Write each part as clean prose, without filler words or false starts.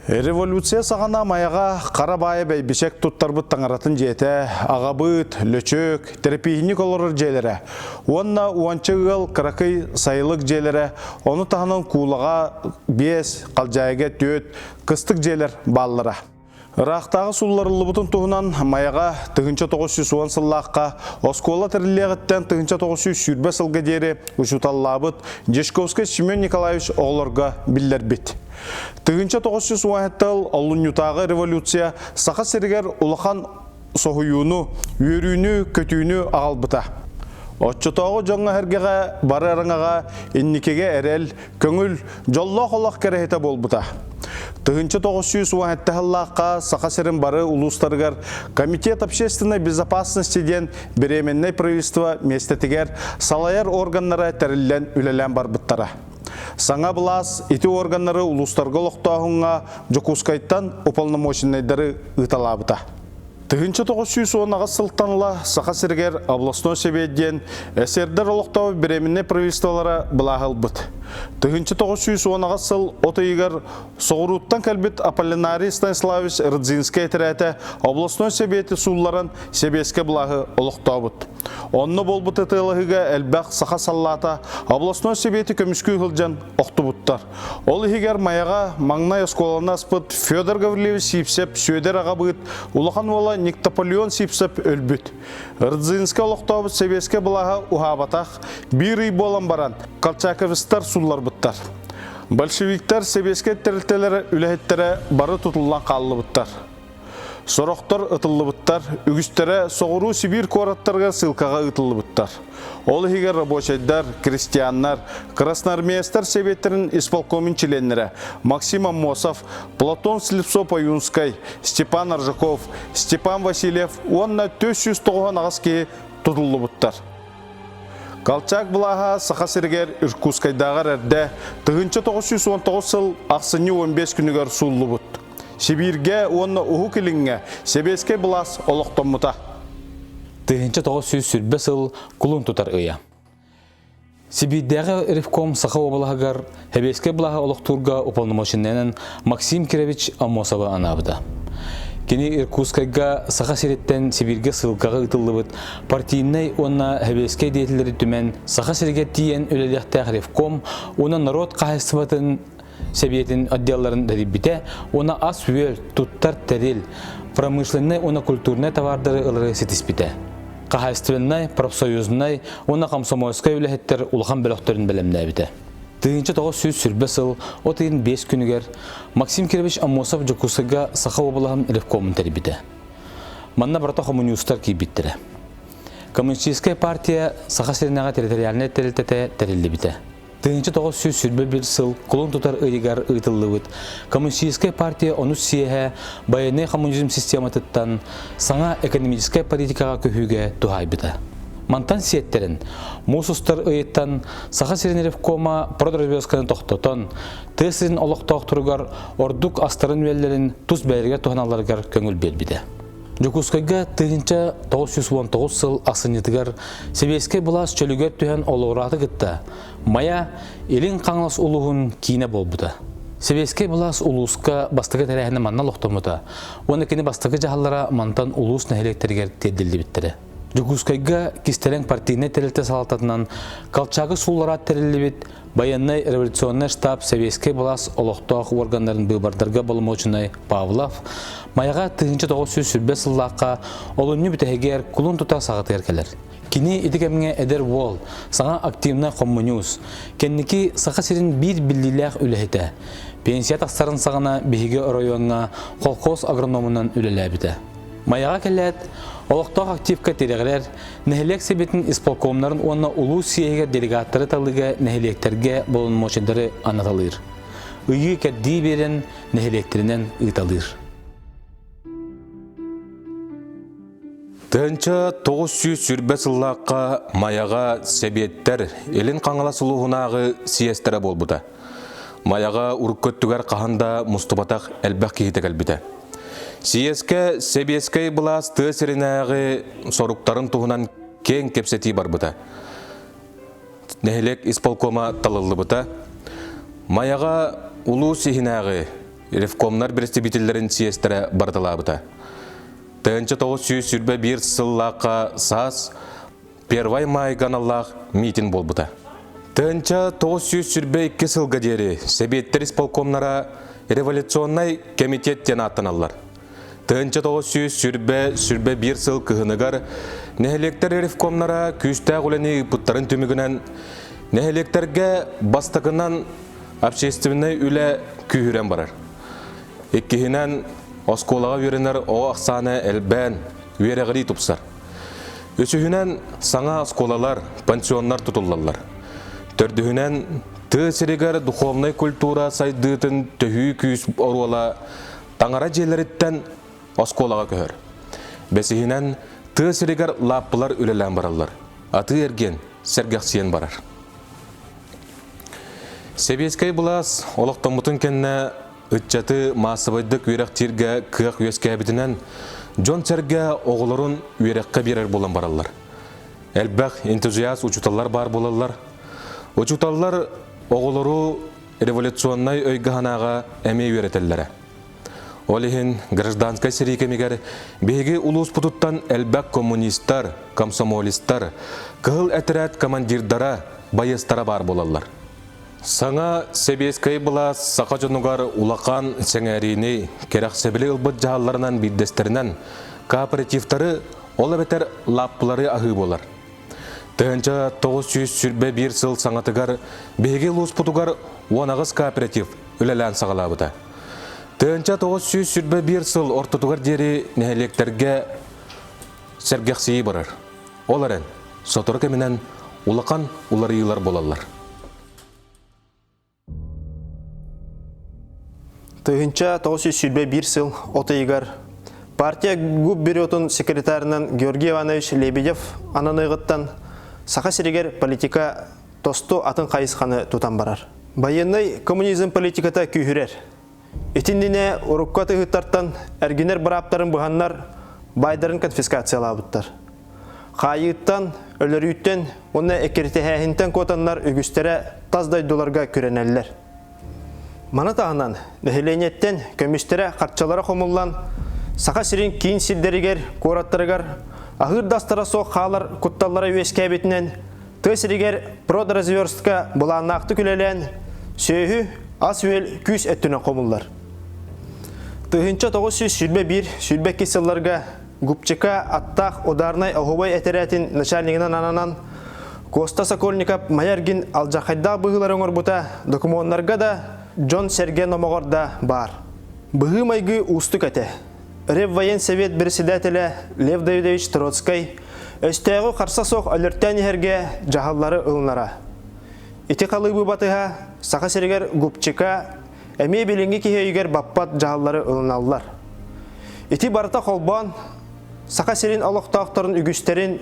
Революция сағана маяға қарабайы бәйбішек тұттарбыт таңаратын жете, ағабыт, лөчөк, терапийник олырыр желері. Онна уанчығыл қырақый сайылық желері, оны тағынан кулаға 5, қалжайға 4, қыстық желер баллыра. Рақтағы суларылы бұтын тұғынан маяға 1910 сыллаққа, Оскола тірілегіттен 1900 сүрбе сылғы дері ұшуталлабыт Жешковский Семен Николаевич оғылырға білдер бет. 1910 олын революция сақа сергер ұлақан соғыюыны, үйерүйіні, көтүйіні ағалбыта. Отчытағы жаңа әргеға бары арыңаға инникеге әрел, көңіл, жоллақ-олақ кәрехеті болбыта. 1910-лаққа сақасырын бары улустарғар Комитет общественной безопасности ден беременной правительства местетігер салайар органнары тәрілден үлелен барбыттара. Саңа бұлас ити органнары улустарға лоқтағыңа Жокускайттан уполномоченныйдары ұталабыта. 1910 сылттанла сақасыргер областной себедден әсердер олықтауы беременной правительстволары бұлағыл бұд. 1910 сыл отыйгар соғыруттан кәлбет Аполлинарий Станиславич Рыдзинский тірәті областной себеті сулларын себеске бұлағы олықтау бұд. Онны бол бұд етілігіге әлбәқ сақа саллата областной себеті көміскі ғылжан оқты бұдтар. Ол егер маяға маңнай осколаны аспыд Федор Гаврилевич сипсеп сөйдер аға бұд, улақан ола Никтополеон сипсеп өлбіт. Рыдзинский олықтау бұд себеске бұлағы ұхабатақ бір үй болан баран Колчаковистар суллар бұттар. Большевиктер себеске тәрілтелері үләхеттері бары тұтылған қалылы бұттар. Сорақтар ұтылы бұттар, үгістері соғыру Сибир қораттарға сылқаға ұтылы бұттар. Ол егер рабочайдар, крестьяннар, красноармейстер себеттерін исполкомин членлері Максим Амосов, Платон Слепцов-Аюнскай, Степан Аржаков, Степан Васильев, онна 490 ағыз тұтылы бұттар. Колчак бұлаға сақасыргер Иркутскайдағар әрді 1919 сыл ақсыны 15 күнігер сұлы бұд. Сибирге онны ұху келіңге себеске бұлас олықтан мұта. 1920 сыл күлін тұтар ұя. Сибирдегі ревком сақа обалағығар себеске бұлаға олықтурға уполномоченненен Максим Кирович Амосова анабыда. Кені Иркутскайга сақа сереттен Сибирге сылғаға ұтылы бұд, партийнай онна хәбеске дейтілері түмен сақа серге тиен өлеліқтәқ ревком, оны народ қағыстыбатын Себетін отделларын дәрібіте, оны ас өел, тұттар тәрел, промышленный, оны культурный товардары ылыры сетіспіте. Қағайстывеннай, профсоюзнай, оны комсомольскай үләхеттер ұлған бөліқтерін бәлемді әбіте. 1900 сүрбе сыл, 35 күнігер Максим Кирович Амосов Жокускайга сақа обылағын ревкомын тәрібіте. Манна барта коммунистар кейбіттірі. Коммунистическая партия сақа серінеға территориальный тәрілтеті тәрілі біте. 1900 сүрбе бір сыл құлын тұтар ұйығар ұйтылы бұд. Коммунистическая партия оны сиеге байыны коммунизм систематыттан саңа экономическая политикаға көхіге тұғай біді. Мантан сиеттерін, мұсыстар ұйыттан сақа серін ревкома продразбесканы тоқтотон, тесірін олықтауқ тұрғар ордук астарын веллерін тұз бәйірге тұғаналарғар көңіл бел біді. Жокускайга 1919 сыл асынетігер себеске бұлас чөлігер түйен олығыраты күтті. Мая елін қаңлас ұлығын кейіне болбыды. Себеске бұлас ұлысқа бастығы тәрәхіні манна лоқтымыды. Оны кені бастығы жағалара мантан ұлыс нәхелектергер теділді біттірі. Жокускайга кистерен партийне тәрілті салататынан қалчағы суллара тәрілі біт, баяннай революционный штаб себеске бұлас олықтауық органдарын бұйбардарға болымочынай Павлов, маяға 1900 сүрбе сыллаққа олынны бүтәгер күлін тұта сағыты еркелер. Кені етікеміңе әдер ол, саңа активна коммуниус, кеннеки сақа серін бір біліләқ үләйті. Пенсия тақсарын сағына бейге районға қолқос агрономынан үлелі біті. Маяға кәләт, олықтау активка терегілер, нәхелек себетін исполкомнарын онына ұлу сиегер делегаттары талыға нәхелектерге болын мочындары анаталыр. Үйі кәдді берін нәхелектерінен ұйталыр. 1900 сүрбе сыллаққа маяға себеттер елін қаңылас ұлығынағы сиестері болбыда. Маяға ұрықкөттігер қағанда мұстыбатақ әлбәқ кейті кәлбіді. Сиеске себескей бұлас тәсірінәғі соруқтарын тұғынан кен кепсети бар бұта. Нәхелек исполкома талылы бұта. Маяға улу сихинәғі ревкомнар представительлерин съездері бардылабыта. Тыынчы 941 сыллаққа сас 1 май ганаллақ митинг болбыта. Тыынчы 942 сылға дері Себеттер исполкомнара революционный комитеттен аттаналар. Тыынчы 941 сыл кыхыныгар нәхелектер ревкомнара күстәг үләні бұттарын түмігінен нәхелектерге бастығынан общественный үлі күйірен барар. Еккихінен осколаға веренер о ақсаны әлбән вереғри тұпсар. Өсіхінен саңа осколалар, пансионнар тұтылалар. Төрдіхінен тысырегер духовный культура сайдыытын төхүй күйіс оруала таңара желеріттен осколаға көхір. Бәсіхінен тысырегер лаппылар үлелен баралар. Аты ерген сәргәқсиен барар. Себескай бұлас олықтамытын кәнне үтчаты масыбайдық үйректирге күйек үйеске әбітінен Джон Серге оғылырын үйрекке берер болан баралар. Әлбәқ энтузиаст учуталар бар болалар. Учуталар оғылыру революционный өйгіханаға әмей үйретелері. Олихин гражданскай сирикемегер беге улус путуттан әлбәқ коммунистар, комсомолистар, кығыл әтірәт командирдара, байыстара бар болалар. Саңа Себескай бұла сақа жонугар улақан сәңәріне керақ сәбілі ұлбыт жағаларынан биддестерінен кооперативтары олы бәтер лаппылары ағы болар. Тыынча 941 сыл саңатыгар беге лус путугар онағыз кооператив үлелән сағалабыда. Тыынча 941 сыл ортутугар дері нәхелектерге сәргәқсейі барар. Оларын сотыр кәмінен улақан уларыйлар болалар. Тыгынча 941 сыл отыйгар партия губ бюротун секретарынан Георгий Иванович Лебедев ананыгыттан саха сиригер политика тосту атын кайысқаны тутан барар. Военный коммунизм политиката күйірер. Этиндине урукка тыгыттартан әргенер бараптарын бұғаннар байдарын конфискациялабыттар. Қайыттан, өлөрүйттен, оны экертехәхінтен котаннар үгістері таздай долларға көренелер. Мана тағынан нәхеленеттен көмістері қатчалары қомыллан сақа сирин кейін силдерігер, кораттырығар, ағыр дастара соқ қалар құтталары өеске әбетінен төсірігер продразверстка бұланын ақты күлелен сөйі ас өл күз әттіні қомыллар. Тыгынча 941 сылларға Губчика аттақ ударнай оғыбай әтерәтін начальнигінен ананан Коста Сокольников Майяргин алжақайда бұғыларын орбута документарға да Джон Серге номоғырда бар. Бұғы майғы ұстық әті. Реввоен совет председателі Лев Давидович Троцкай өстәғі қарса соқ өлірттен ерге жағалары ұлынара. Ити қалығы батыға сақа сергер Губчика әме белінгі кейгер баппат жағалары ұлыналар. Ити барыта қолбан сақа серин олықтақтарын үгістерін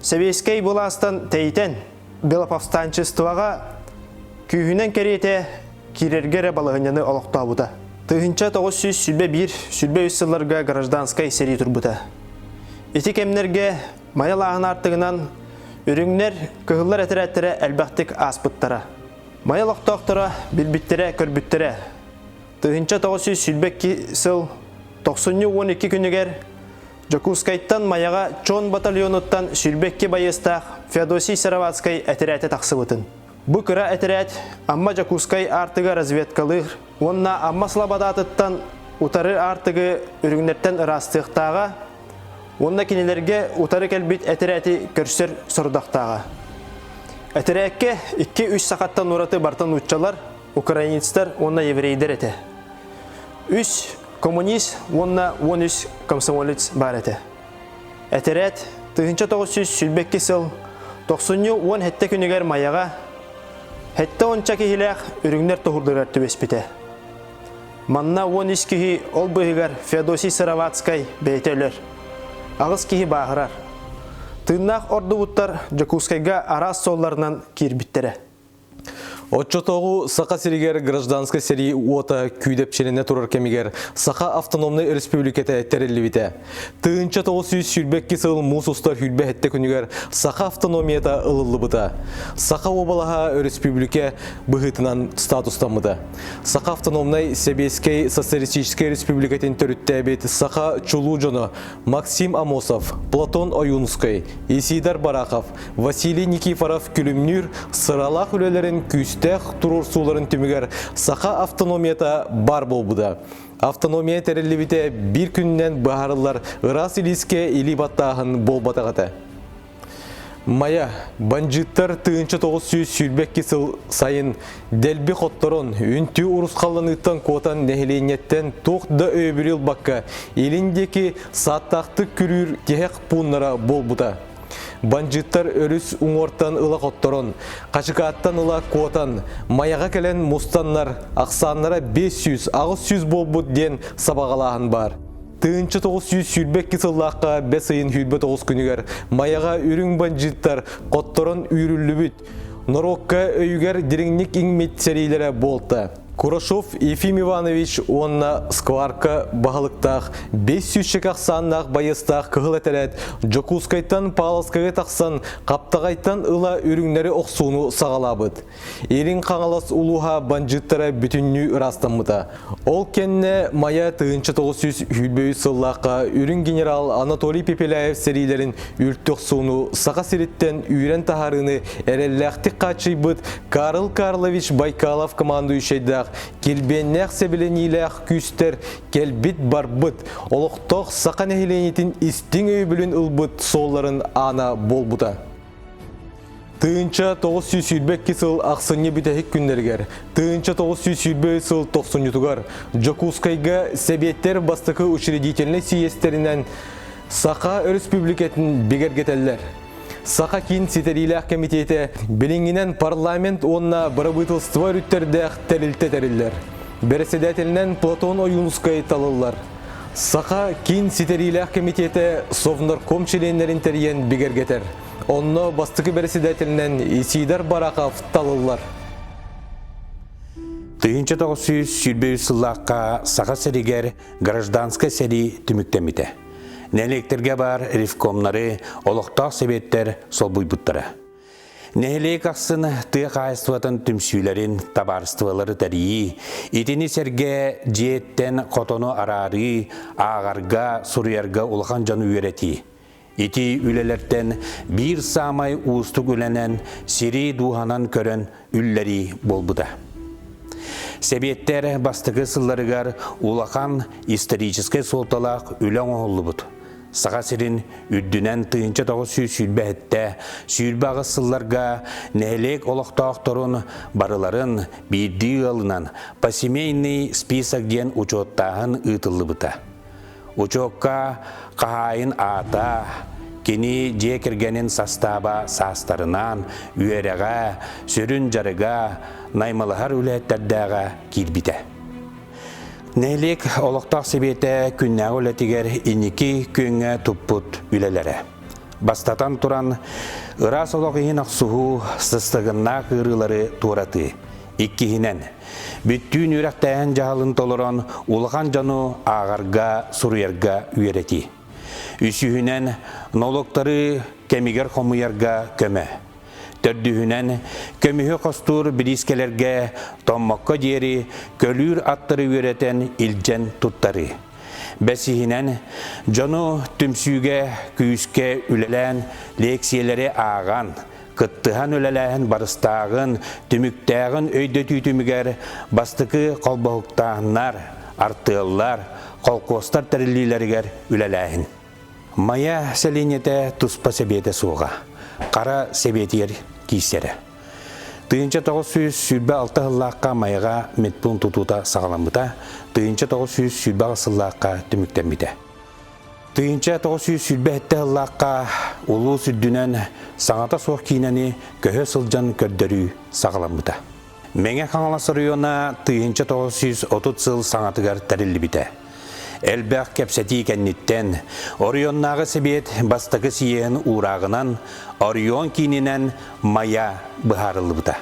Себескай боластан тәйтен белоповстанчествоға күйінен керете кирергері балығыняны олықтабыда. Тыгынча 941 сүлбе үссілерге гражданскай сери тұрбыда. Ити кемнерге майалағын артығынан үріңнер кығылар әтірәттері әлбәқтік аспыттара. Майалықтақтыра білбіттері көрбіттері. Тыгынча 942 сыл 90-12 күнігер Жакускайттан маяға чон батальоныттан сүлбекке байыстақ Феодосий Сараватскай әтірәті тақсыбытын. Бұ кыра әтірәт амма Жакускай артыға разведкалығыр, онна амма слабадатыттан утары артығы үріңнерттен ырастықтаға, онна кенелерге утары кәлбет әтірәті көрсір сұрдақтаға. Әтірәкке 2-3 сақаттан ұраты бартын ұтчалар, украинецтер, онна еврейдер әті. Коммунист, онна 13 комсомолец бар әті. Әтірәт, тыгынча 900 сүлбекке сыл, 90-10 хетті күнігер маяға, хетті 10 кехіләқ үріңнер тұғырдырар түбеспіті. Манна 13 кехі ол бұғығар Феодосий Сараватскай бәйтелер. Ағыз кехі бағырар. Тыгынақ орды бұттар Жакускайға арас солларынан кирбіттері. Отчотоғу сақа серигер гражданска сери уота күйдепченіне турар кемигер сақа автономный республикеті тәрелі біте. Тыынча 900 сүрбекке сыл мұс ұстар хүлбе әтті күнігер сақа автономията ылылы бұта. Сақа обалаға республике бұғытынан статустамыды. Сақа автономный Себескей социалистический республикетін түрітті әбет сақа Чулуджоно, Максим Амосов, Платон Оюнский, Исидар Барахов, Василий Никифоров күлімнүр сыралақ үлелерін күйстәқ тұрur суларын түмігер сақа автономията бар болбуда. Автономия тәрелі біте бір күннен бағарылар ырас илиске или баттағын болбатағаты. Мая, банжиттар тыынча 900 сүрбекке сыл сайын дәлбі қотторон, үнті ұрысқалыныттан котан нәхіленеттен тоқда өбіріл баққа, еліндекі саттақты күрір кехек пұннара болбуда. Банжиттар өріс ұңортан ыла қотторон, қашықаттан ыла котан, маяға кәлен мұстаннар, ақсаннара 500-600 болбуд ден сабағалағын бар. Тыынча 900 сүрбекке сыллаққа 5 айын хүлбе 9 күнігер, маяға үрің банжиттар қотторон үйрілі бүт, Норокка өйгер диреңнік иңмет сәрейлері болты. Курашов Ефим Иванович онна скварка бағылықтақ, 500 шекақ саннақ байыстақ кығыл әтәрәт, Жокускайтан паласкаға тақсан, қаптағайтан ыла үріңнері оқсуыну сағалабыд. Ерін қаңалас улуға банжыттары бүтінні ұрастамыда. Ол кенне мая тыынча 900 хүлбөй сыллаққа үрін генерал Анатолий Пепеляев сәрейлерін үрттіқсуыну сақа сереттен үйрен тахарыны әрелләқтік қачыйбыд Карл Карлович Байкалов командующайда келбеннәқ сәбілениләқ күстер келбит барбыт, олықтық сақан әхіленетін істің өйбілін ұлбыт солларын ана болбыта. Тыынча 900 сүрбекке сыл ақсыне бітәхік күндергер, тыынча 900 сүрбе сыл 90 ютугар, Жокускайга сәбеттер бастықы учредительный съездерінен Сақа республикетін бігергетелер. Сақа кин сетерилях комитеті білінгінен парламент онна барабытылства рүттердәқ тәрілті-тәрілдер. Береседетелінен Платон Оюнский талылар. Сақа кин сетерилях комитеті совнарком членерін тәрген бігергетер. Онна бастықы береседетелінен Исидар Барахов талылар. Тыынча 900 сүрбе сыллаққа сақа сәрігер гражданска сәрі түміктеміті. Нәлектерге бар рифкомнары олықтақ себеттер сол бұйбыттары. Нәлек ақсын тұйық айыстыватын түмсүйлерін табарыстывалары тәрейі, итini серге жеттен қотону арары, ағарға, сұруярға ұлған жаны үйереті. Ити үлелерден бір самай уыстық үленен сири дуғанан көрін үллері болбыда. Себеттер бастығы сылларығар улақан исторический солталақ үлен оғылы бұд. Саға сирин үддінен тыынча 900 сүрбе әтті, сүрбағы сылларға нәлек олықтақтырын барыларын бірді алынан посемейный список ден учеттағын ұтылы бұта. Учетқа қағайын ата, кені жекергенін састаба састарынан үйереға, сүрін жарыға, наймалығар үлеттердіға кирбіті. Нәлек олықтақ себеті күнне өлетігер инеки күнге тұппыт үлелері. Бастатан тұран ырас олығын ақсуғу сыстығынна қырылары тураты. Иккихінен бүттін үрәқтәйін жағалын толыран улған жану ағарға сұруярға үйереті. Үсүйінен налогтары кемигер қомыярға көмі. Төрдүхінен көміхі қостур бірискелерге томмаққа дері көлір аттыры өретен илжен тұттары. Бәсихінен жону түмсүйге күйіске үлелән лекциялары аған, қыттыған үлелән барыстағын, түміктәғін өйді түйтімігер бастықы қалбақықтағынар, артығылар, қалқостар тәрілілерігер үлеләйін. Мая сәленеті тұспа себеті суға. Қара себетер кейсері. Тыынча 900 сүрбе 6 ғыллаққа майға метпун тұтута сағаламыта, тыынча 900 сүрбе ғысыллаққа түміктенбіті. Тыынча 900 сүрбе 7 ғыллаққа ұлу сүрдінен сағата соқ кейнені көхі сылжан көрдірі сағаламыта. Мәңе қаңаласы района тыынча 930 сыл саңатығар тәрілі біті. Әлбәқ кәпсәті кәннеттен, Орионнағы себет бастығы сиен урағынан, Орион кейінен мая бұхарылы бұта.